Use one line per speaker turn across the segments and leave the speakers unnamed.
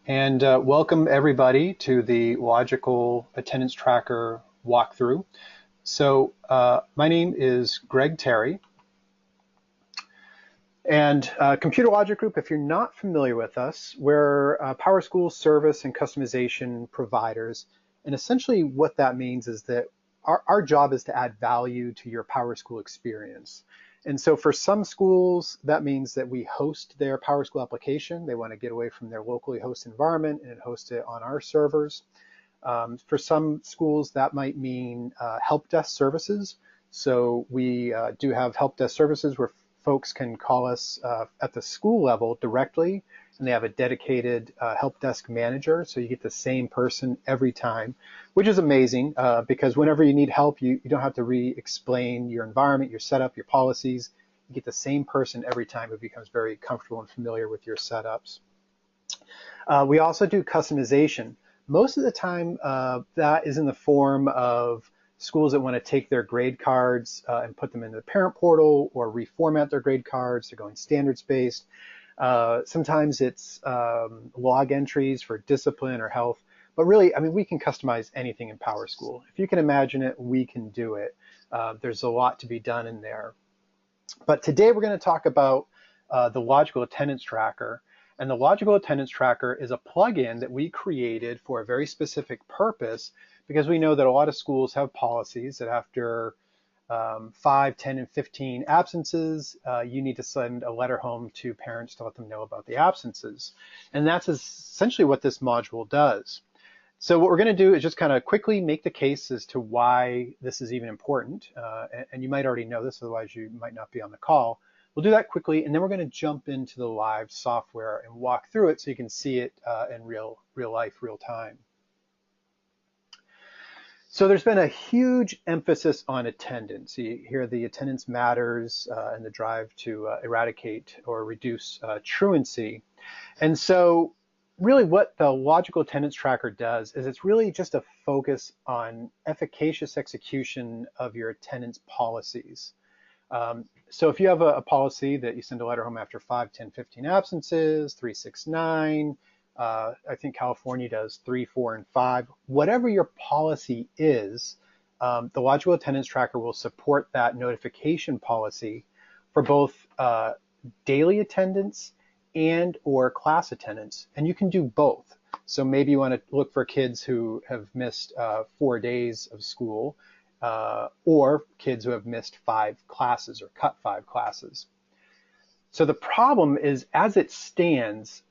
And welcome everybody to the Logical Attendance Tracker walkthrough. So my name is Greg Terry. And Computer Logic Group, if you're not familiar with us, we're PowerSchool service and customization providers. And essentially what that means is that our job is to add value to your PowerSchool experience. And so for some schools, that means that we host their PowerSchool application. They want to get away from their locally hosted environment and host it on our servers. For some schools, that might mean help desk services. So we do have help desk services where folks can call us at the school level directly, and they have a dedicated help desk manager, so you get the same person every time, which is amazing because whenever you need help, you don't have to re-explain your environment, your setup, your policies. You get the same person every time who becomes very comfortable and familiar with your setups. We also do customization. Most of the time, that is in the form of schools that want to take their grade cards and put them into the parent portal or reformat their grade cards. They're going standards-based. Sometimes it's log entries for discipline or health. But really, I mean, we can customize anything in PowerSchool. If you can imagine it, we can do it. There's a lot to be done in there. But today we're going to talk about the Logical Attendance Tracker. And the Logical Attendance Tracker is a plugin that we created for a very specific purpose because we know that a lot of schools have policies that after 5, 10, and 15 absences, you need to send a letter home to parents to let them know about the absences. And that's essentially what this module does. So what we're going to do is just kind of quickly make the case as to why this is even important. And you might already know this, otherwise you might not be on the call. We'll do that quickly, and then we're going to jump into the live software and walk through it so you can see it in real life, real time. So there's been a huge emphasis on attendance. You hear the attendance matters and the drive to eradicate or reduce truancy. And so really what the Logical Attendance Tracker does is it's really just a focus on efficacious execution of your attendance policies. So if you have a policy that you send a letter home after 5, 10, 15 absences, 3, 6, 9, I think California does 3, 4, and 5. Whatever your policy is, the Logical Attendance Tracker will support that notification policy for both daily attendance and or class attendance. And you can do both. So maybe you want to look for kids who have missed 4 days of school or kids who have missed 5 classes or cut 5 classes. So the problem is, as it stands,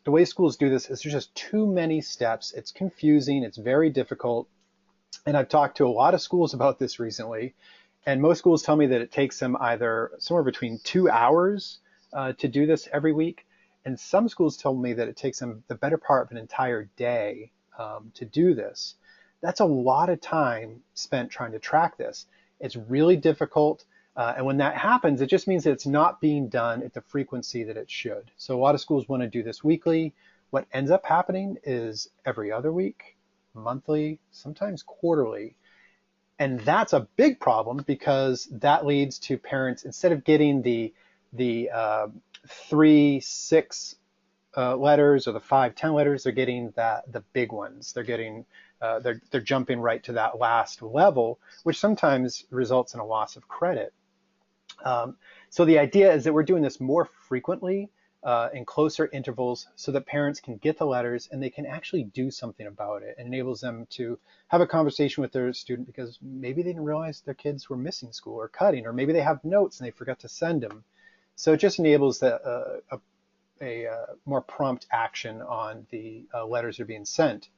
the way schools do this is there's just too many steps. It's confusing. It's very difficult. And I've talked to a lot of schools about this recently. And most schools tell me that it takes them either somewhere between 2 hours to do this every week. And some schools tell me that it takes them the better part of an entire day to do this. That's a lot of time spent trying to track this. It's really difficult. And when that happens, it just means that it's not being done at the frequency that it should. So a lot of schools want to do this weekly. What ends up happening is every other week, monthly, sometimes quarterly. And that's a big problem because that leads to parents, instead of getting the 3, 6 letters or the 5, 10 letters, they're getting the big ones. They're getting they're jumping right to that last level, which sometimes results in a loss of credit. So the idea is that we're doing this more frequently in closer intervals so that parents can get the letters and they can actually do something about it. It enables them to have a conversation with their student because maybe they didn't realize their kids were missing school or cutting, or maybe they have notes and they forgot to send them. So it just enables a more prompt action on the letters that are being sent.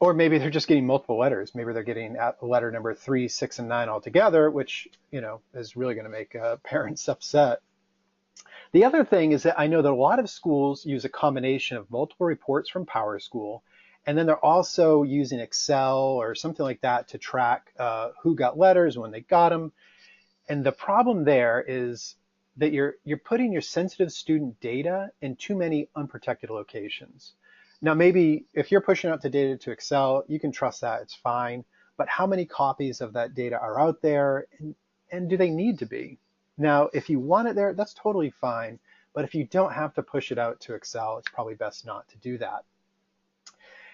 Or maybe they're just getting multiple letters. Maybe they're getting letter number 3, 6, and 9 all together, which, you know, is really going to make parents upset. The other thing is that I know that a lot of schools use a combination of multiple reports from PowerSchool, and then they're also using Excel or something like that to track who got letters, when they got them. And the problem there is that you're putting your sensitive student data in too many unprotected locations. Now, maybe if you're pushing out the data to Excel, you can trust that, it's fine. But how many copies of that data are out there, and do they need to be? Now, if you want it there, that's totally fine. But if you don't have to push it out to Excel, it's probably best not to do that.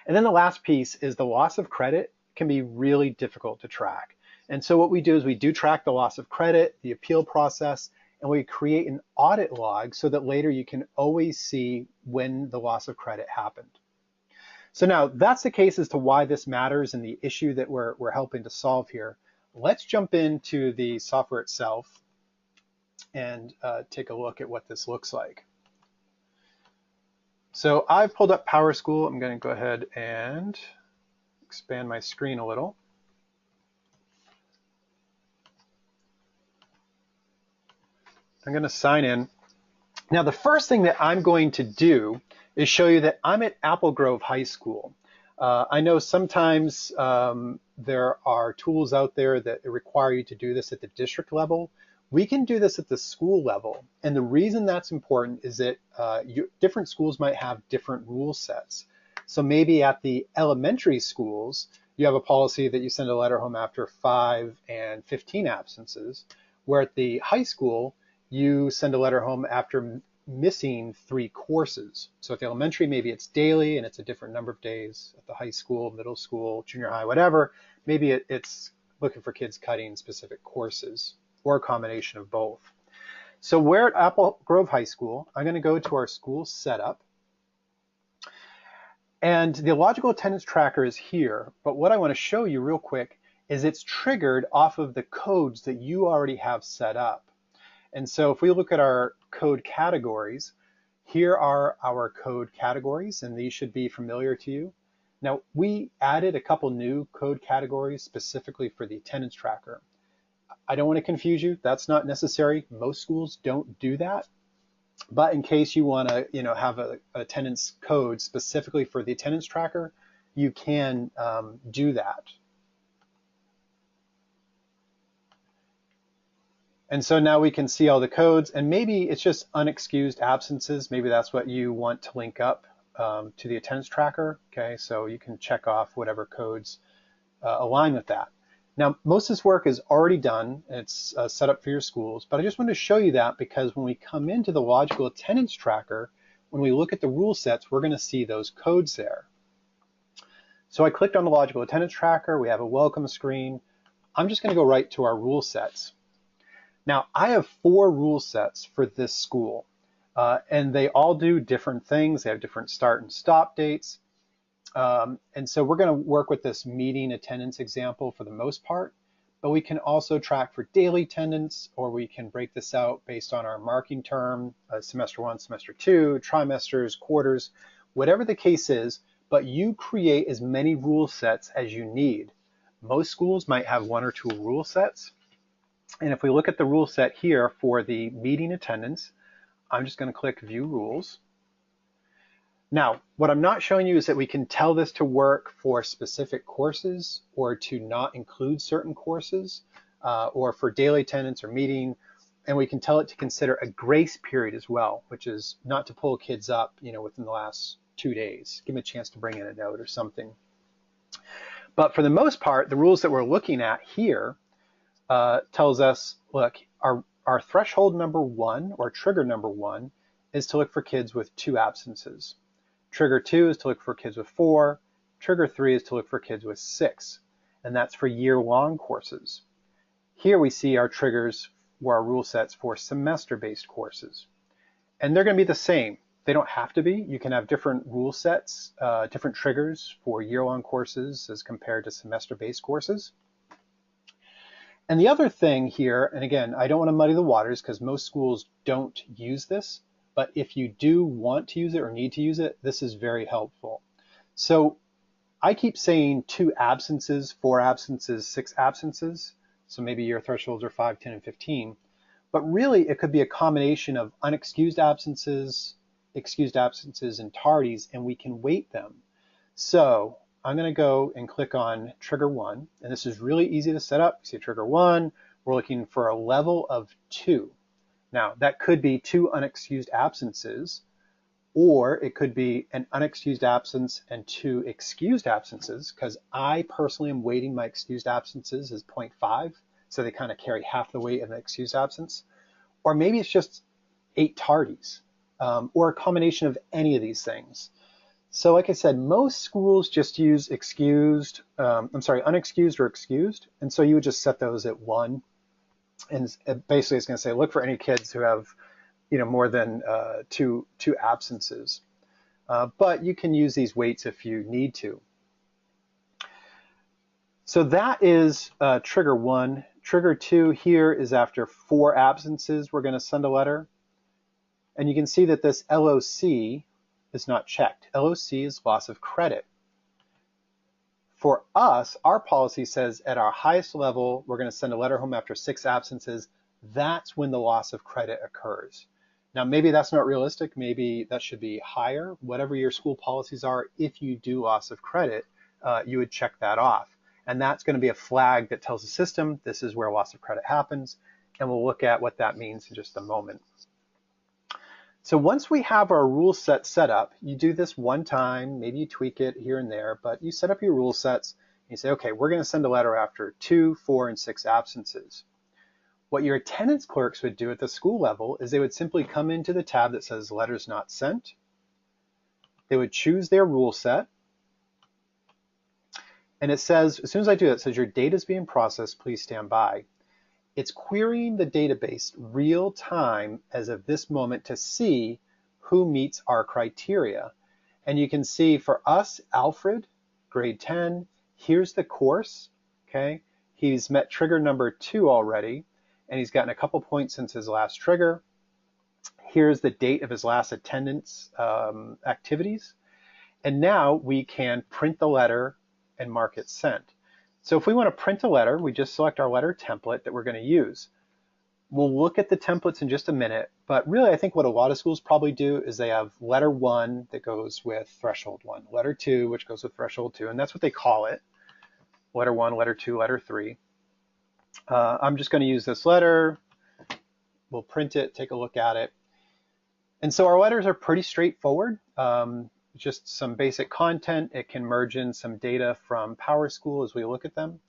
And then the last piece is the loss of credit can be really difficult to track. And so what we do is we do track the loss of credit, the appeal process, and we create an audit log so that later you can always see when the loss of credit happened. So now that's the case as to why this matters and the issue that we're helping to solve here. Let's jump into the software itself and take a look at what this looks like. So I've pulled up PowerSchool. I'm going to go ahead and expand my screen a little. I'm going to sign in. Now, the first thing that I'm going to do is show you that I'm at Apple Grove High School. I know sometimes there are tools out there that require you to do this at the district level. We can do this at the school level. And the reason that's important is that different schools might have different rule sets. So maybe at the elementary schools, you have a policy that you send a letter home after 5 and 15 absences, where at the high school, you send a letter home after missing 3 courses. So at the elementary, maybe it's daily and it's a different number of days. At the high school, middle school, junior high, whatever, maybe it's looking for kids cutting specific courses or a combination of both. So we're at Apple Grove High School. I'm going to go to our school setup. And the logical attendance tracker is here. But what I want to show you real quick is it's triggered off of the codes that you already have set up. And so if we look at our code categories, here are our code categories, and these should be familiar to you. Now, we added a couple new code categories specifically for the attendance tracker. I don't want to confuse you. That's not necessary. Most schools don't do that. But in case you want to, have an attendance code specifically for the attendance tracker, you can do that. And so now we can see all the codes, and maybe it's just unexcused absences. Maybe that's what you want to link up to the attendance tracker. Okay, so you can check off whatever codes align with that. Now, most of this work is already done. It's set up for your schools, but I just wanted to show you that because when we come into the logical attendance tracker, when we look at the rule sets, we're going to see those codes there. So I clicked on the logical attendance tracker. We have a welcome screen. I'm just going to go right to our rule sets. Now, I have 4 rule sets for this school, and they all do different things. They have different start and stop dates. And so we're going to work with this meeting attendance example for the most part, but we can also track for daily attendance, or we can break this out based on our marking term, semester 1, semester 2, trimesters, quarters, whatever the case is, but you create as many rule sets as you need. Most schools might have 1 or 2 rule sets. And if we look at the rule set here for the meeting attendance, I'm just going to click View Rules. Now, what I'm not showing you is that we can tell this to work for specific courses or to not include certain courses or for daily attendance or meeting. And we can tell it to consider a grace period as well, which is not to pull kids up, within the last 2 days. Give them a chance to bring in a note or something. But for the most part, the rules that we're looking at here tells us, look, our threshold number 1 or trigger number 1 is to look for kids with 2 absences. Trigger 2 is to look for kids with 4. Trigger 3 is to look for kids with 6. And that's for year-long courses. Here we see our triggers or our rule sets for semester-based courses. And they're going to be the same. They don't have to be. You can have different rule sets, different triggers for year-long courses as compared to semester-based courses. And the other thing here, and again, I don't want to muddy the waters because most schools don't use this, but if you do want to use it or need to use it, this is very helpful. So I keep saying 2 absences, 4 absences, 6 absences. So maybe your thresholds are 5, 10, and 15. But really, it could be a combination of unexcused absences, excused absences, and tardies, and we can weight them. So I'm going to go and click on trigger 1, and this is really easy to set up. You see trigger 1, we're looking for a level of 2. Now, that could be 2 unexcused absences, or it could be an unexcused absence and 2 excused absences, because I personally am weighting my excused absences as 0.5, so they kind of carry half the weight of the excused absence. Or maybe it's just 8 tardies. or a combination of any of these things. So like I said, most schools just use unexcused or excused. And so you would just set those at 1. And basically it's going to say, look for any kids who have, more than two absences. But you can use these weights if you need to. So that is trigger 1. Trigger 2 here is after 4 absences, we're going to send a letter. And you can see that this LOC is not checked. LOC is loss of credit. For us, our policy says at our highest level, we're going to send a letter home after 6 absences. That's when the loss of credit occurs. Now, maybe that's not realistic. Maybe that should be higher. Whatever your school policies are, if you do loss of credit, you would check that off. And that's going to be a flag that tells the system this is where loss of credit happens. And we'll look at what that means in just a moment. So once we have our rule set up, you do this one time, maybe you tweak it here and there, but you set up your rule sets and you say, okay, we're going to send a letter after 2, 4, and 6 absences. What your attendance clerks would do at the school level is they would simply come into the tab that says letters not sent. They would choose their rule set. And it says, as soon as I do that, it says your data is being processed, please stand by. It's querying the database real time as of this moment to see who meets our criteria. And you can see for us, Alfred, grade 10, here's the course, okay? He's met trigger number 2 already, and he's gotten a couple points since his last trigger. Here's the date of his last attendance activities. And now we can print the letter and mark it sent. So if we want to print a letter, we just select our letter template that we're going to use. We'll look at the templates in just a minute, but really I think what a lot of schools probably do is they have letter 1 that goes with threshold 1, letter 2 which goes with threshold 2, and that's what they call it. Letter 1, letter 2, letter 3. I'm just going to use this letter. We'll print it, take a look at it. And so our letters are pretty straightforward. Just some basic content. It can merge in some data from PowerSchool as we look at them.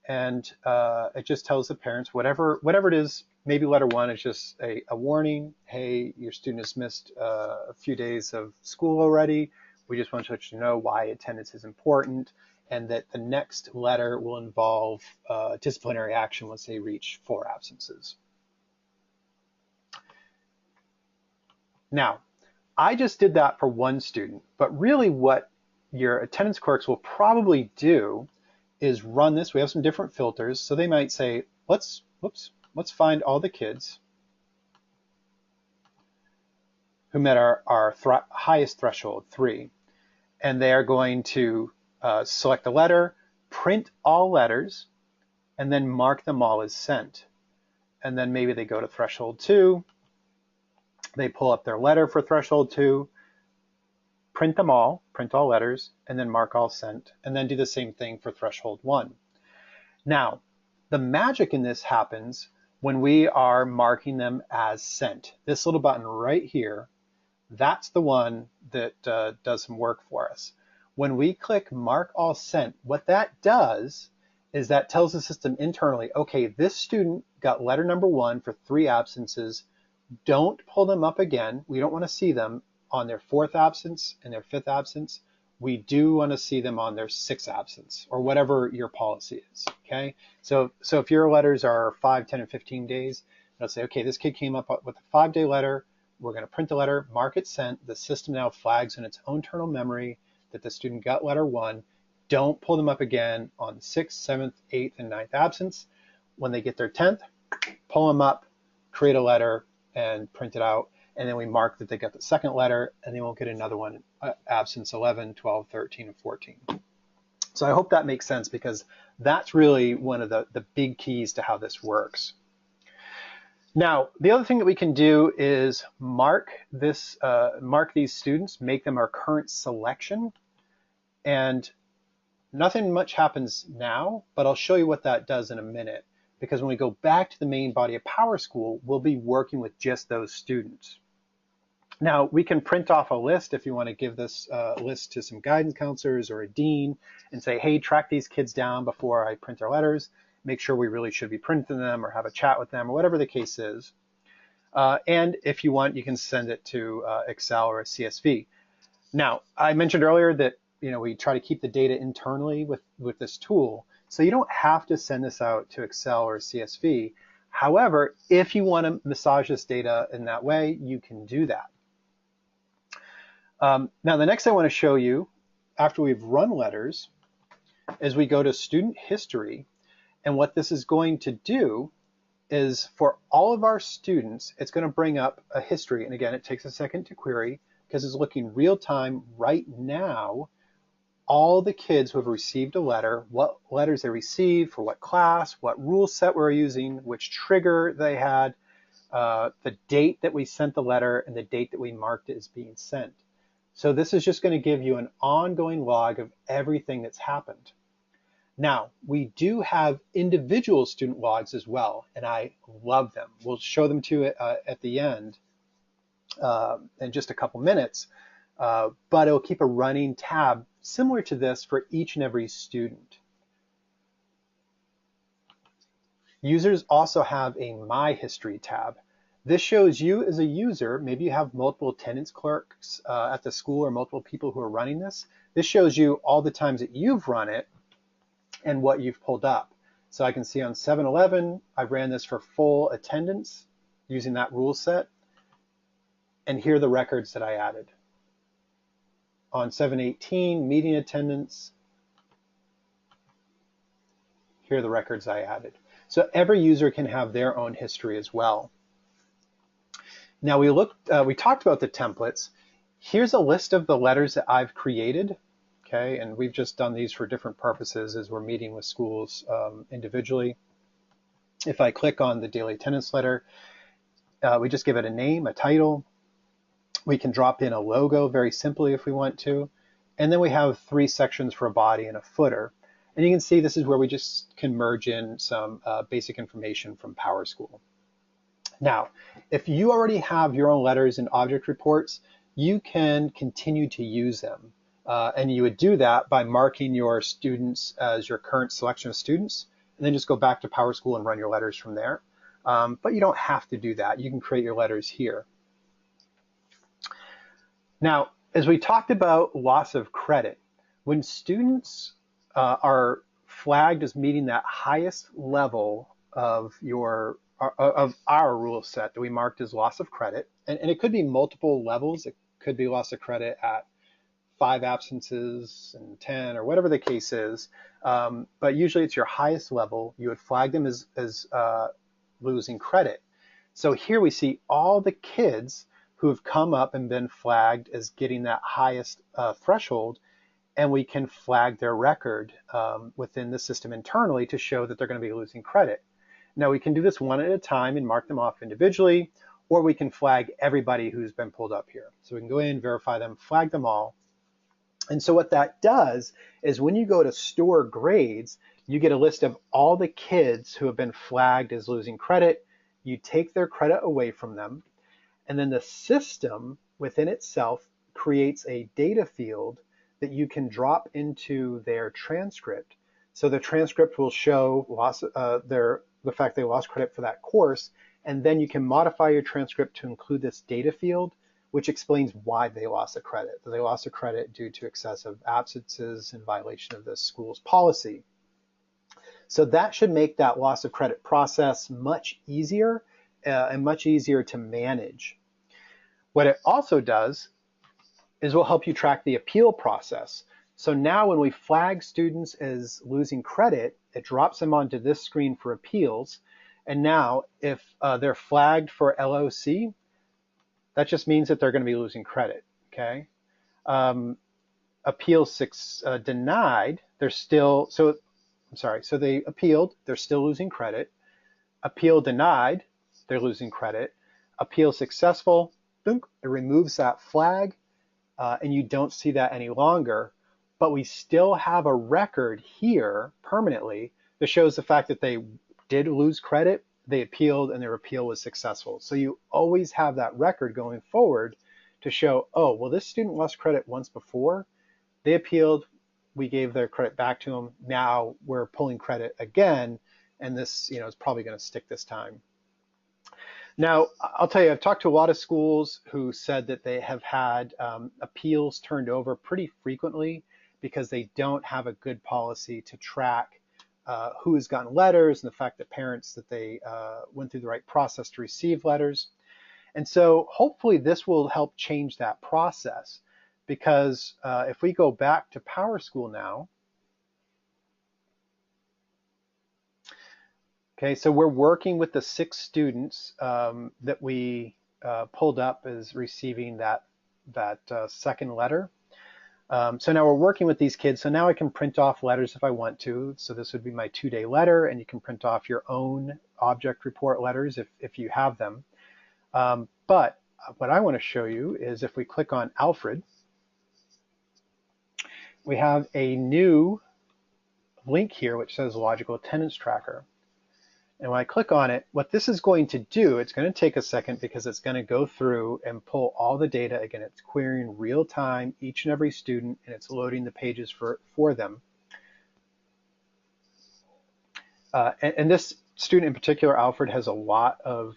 And it just tells the parents, whatever it is, maybe letter 1 is just a warning. Hey, your student has missed a few days of school already. We just want to let you know why attendance is important, and that the next letter will involve disciplinary action once they reach 4 absences. Now, I just did that for 1 student, but really what your attendance clerks will probably do is run this. We have some different filters. So they might say, let's find all the kids who met our highest threshold, 3. And they are going to select a letter, print all letters, and then mark them all as sent. And then maybe they go to threshold 2. They pull up their letter for threshold 2, print all letters, and then mark all sent, and then do the same thing for threshold 1. Now, the magic in this happens when we are marking them as sent. This little button right here, that's the one that does some work for us. When we click mark all sent, what that does is that tells the system internally, okay, this student got letter number 1 for 3 absences. Don't pull them up again. We don't want to see them on their 4th absence and their 5th absence. We do want to see them on their 6th absence, or whatever your policy is, okay? So if your letters are 5, 10, and 15 days, it'll say, okay, this kid came up with a 5-day letter. We're going to print the letter, mark it sent. The system now flags in its own internal memory that the student got letter 1. Don't pull them up again on 6th, 7th, 8th, and 9th absence. When they get their 10th, pull them up, create a letter, and print it out, and then we mark that they got the 2nd letter, and they won't get another one, absence 11, 12, 13, and 14. So I hope that makes sense, because that's really one of the big keys to how this works. Now, the other thing that we can do is mark these students, make them our current selection, and nothing much happens now, but I'll show you what that does in a minute. Because when we go back to the main body of PowerSchool, we'll be working with just those students. Now, we can print off a list if you want to give this list to some guidance counselors or a dean and say, hey, track these kids down before I print their letters. Make sure we really should be printing them or have a chat with them or whatever the case is. And if you want, you can send it to Excel or a CSV. Now, I mentioned earlier that we try to keep the data internally with this tool, so you don't have to send this out to Excel or CSV. However, if you want to massage this data in that way, you can do that. Now, the next thing I want to show you, after we've run letters, is we go to student history, and what this is going to do is for all of our students, it's going to bring up a history. And again, it takes a second to query because it's looking real time right now, all the kids who have received a letter, what letters they received, for what class, what rule set we're using, which trigger they had, the date that we sent the letter, and the date that we marked it as being sent. So this is just going to give you an ongoing log of everything that's happened. Now, we do have individual student logs as well, and I love them. We'll show them to you at the end in just a couple minutes, but it'll keep a running tab similar to this for each and every student. Users also have a My History tab. This shows you as a user, maybe you have multiple attendance clerks at the school or multiple people who are running this. This shows you all the times that you've run it and what you've pulled up. So I can see on 7-Eleven, I ran this for full attendance using that rule set. And here are the records that I added. On 7-18, meeting attendance, here are the records I added. So every user can have their own history as well. Now we talked about the templates. Here's a list of the letters that I've created. Okay, and we've just done these for different purposes as we're meeting with schools individually. If I click on the daily attendance letter, we just give it a name, a title. We can drop in a logo very simply if we want to. And then we have 3 sections for a body and a footer. And you can see this is where we just can merge in some basic information from PowerSchool. Now, if you already have your own letters and object reports, you can continue to use them. And you would do that by marking your students as your current selection of students, and then just go back to PowerSchool and run your letters from there. But you don't have to do that. You can create your letters here. Now, as we talked about loss of credit, when students are flagged as meeting that highest level of our rule set that we marked as loss of credit, and it could be multiple levels. It could be loss of credit at 5 absences and 10 or whatever the case is, but usually it's your highest level. You would flag them as losing credit. So here we see all the kids who have come up and been flagged as getting that highest threshold, and we can flag their record within the system internally to show that they're going to be losing credit. Now we can do this one at a time and mark them off individually, or we can flag everybody who's been pulled up here. So we can go in, verify them, flag them all. And so what that does is when you go to store grades, you get a list of all the kids who have been flagged as losing credit. You take their credit away from them, and then the system within itself creates a data field that you can drop into their transcript. So the transcript will show the fact they lost credit for that course, and then you can modify your transcript to include this data field, which explains why they lost the credit. They lost the credit due to excessive absences in violation of the school's policy. So that should make that loss of credit process much easier and much easier to manage. What it also does is will help you track the appeal process. So now when we flag students as losing credit, it drops them onto this screen for appeals. And now if they're flagged for LOC, that just means that they're going to be losing credit, okay? Appeal denied, they're still, so they appealed, they're still losing credit. Appeal denied, they're losing credit. Appeal successful, it removes that flag, and you don't see that any longer, but we still have a record here permanently that shows the fact that they did lose credit, they appealed, and their appeal was successful. So you always have that record going forward to show, oh, well, this student lost credit once before, they appealed, we gave their credit back to them, now we're pulling credit again, and this is probably going to stick this time. Now, I'll tell you, I've talked to a lot of schools who said that they have had appeals turned over pretty frequently because they don't have a good policy to track who has gotten letters and the fact that parents that they went through the right process to receive letters. And so hopefully this will help change that process because if we go back to PowerSchool now, okay, so we're working with the 6 students that we pulled up as receiving that second letter. So now we're working with these kids. So now I can print off letters if I want to. So this would be my 2-day letter, and you can print off your own object report letters if you have them. But what I want to show you is if we click on Alfred, we have a new link here which says Logical Attendance Tracker. And when I click on it, what this is going to do, it's going to take a second because it's going to go through and pull all the data. Again, it's querying real time each and every student, and it's loading the pages for them. And this student in particular, Alfred, has a lot of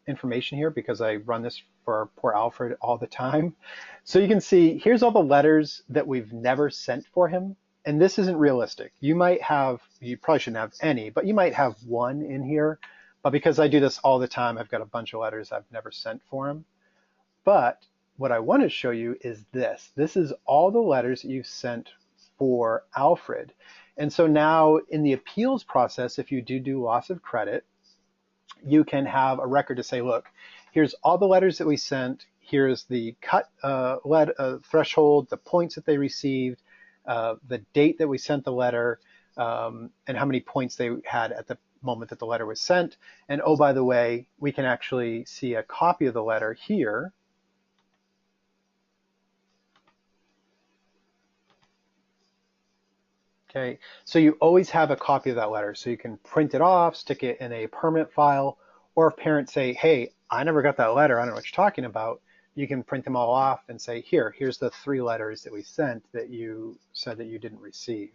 information here because I run this for poor Alfred all the time. So you can see here's all the letters that we've never sent for him. And this isn't realistic. You probably shouldn't have any, but you might have one in here. But because I do this all the time, I've got a bunch of letters I've never sent for him. But what I want to show you is this. This is all the letters that you've sent for Alfred. And so now in the appeals process, if you do loss of credit, you can have a record to say, look, here's all the letters that we sent. Here's the cut threshold, the points that they received, the date that we sent the letter, and how many points they had at the moment that the letter was sent. And oh, by the way, we can actually see a copy of the letter here. Okay, so you always have a copy of that letter. So you can print it off, stick it in a permanent file, or if parents say, hey, I never got that letter, I don't know what you're talking about, you can print them all off and say, here's the 3 letters that we sent that you said that you didn't receive.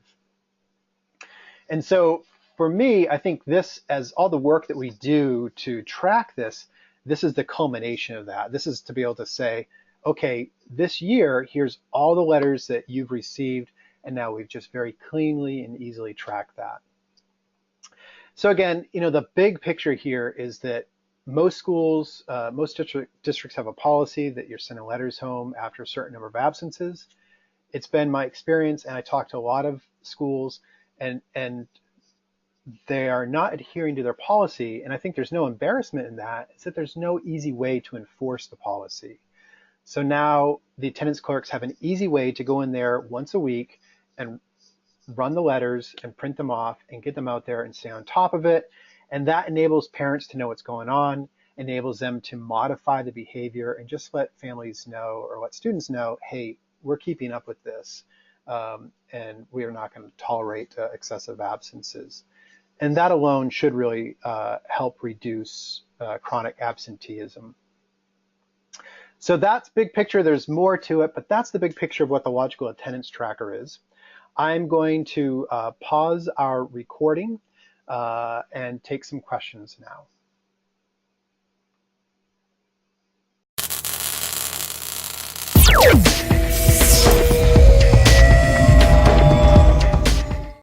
And so for me, I think this, as all the work that we do to track this, this is the culmination of that. This is to be able to say, okay, this year, here's all the letters that you've received, and now we've just very cleanly and easily tracked that. So again, the big picture here is that most schools, most districts have a policy that you're sending letters home after a certain number of absences. It's been my experience, and I talked to a lot of schools, and they are not adhering to their policy. And I think there's no embarrassment in that. It's that there's no easy way to enforce the policy. So now the attendance clerks have an easy way to go in there once a week and run the letters and print them off and get them out there and stay on top of it. And that enables parents to know what's going on, enables them to modify the behavior and just let families know or let students know, hey, we're keeping up with this and we are not going to tolerate excessive absences. And that alone should really help reduce chronic absenteeism. So that's big picture. There's more to it, but that's the big picture of what the Logical Attendance Tracker is. I'm going to pause our recording and take some questions now.